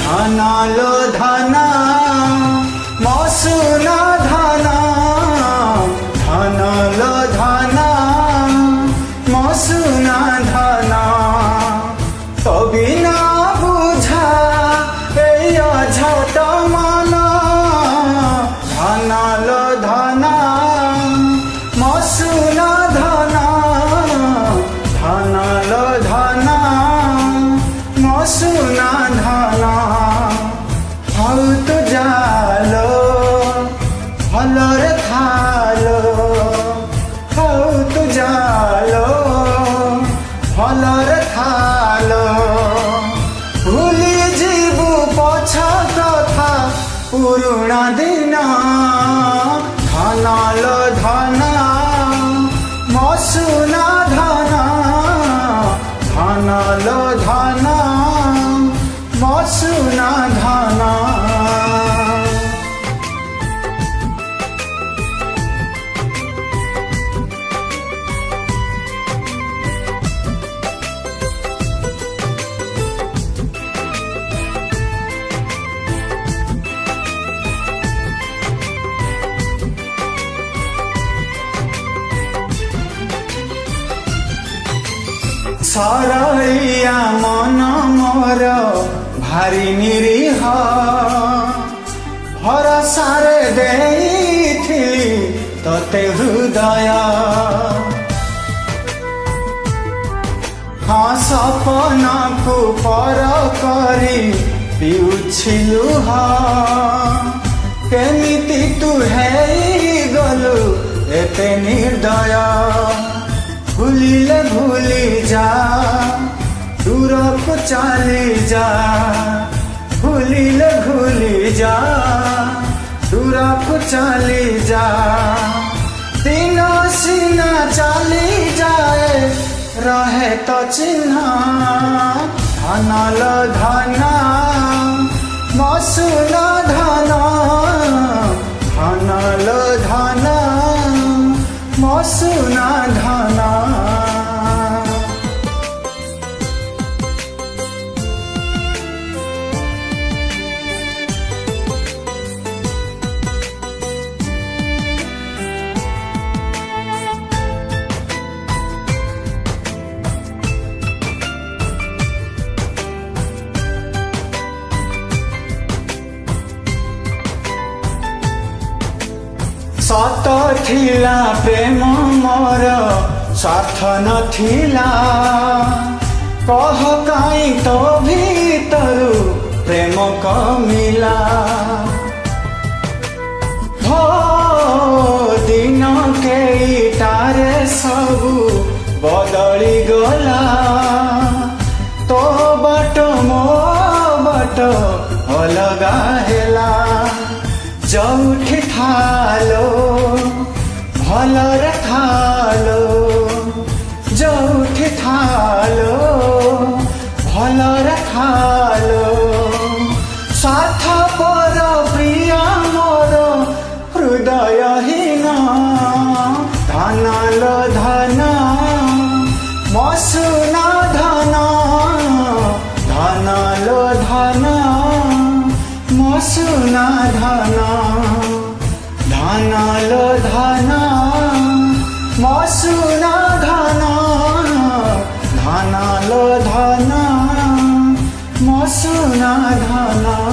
धना लो धना मसुना धना धना लो धना मसुना धना तभी ना बुझा झट माना धना लो धना मसुना धना धना लो धना मसुना धना हौ तो जालो भलर थालो हौ तो जालो भलर थालो भूली जीवु पछ कथा पुरुणा दिन धना लो धना मसुना धना धना लो धना मसुना धना सरैया मन मोर भारी निरीह भरसारे देइथिली तते हृदय हाँ सपना को पर करी पिउछि लुह केमिति तू हेई गलु एते निर्दय भूलिले भूली जा दूर को चली जा भूलिले भूली जा दूर को चली जा दिन सीना चली जाए रहे तो चिन्ह धना लो धना मसुना धना धना लो धना मसुना धना सत थिला प्रेम मोर स्वार्थ नथिला कह काई तो भीतरु प्रेम कमिला हो दिन केइटारे सबु बदली गला तो बाट मो बाट अलगा हेला जौठी थालो भलर थालो जौठी थालो भलर थालो साथ पर प्रिय मोर हृदयहीन धना लो धना मसुना धना धना लो धना मसुना धना धना लो धना मसुना धना धना लो धना मसुना धना।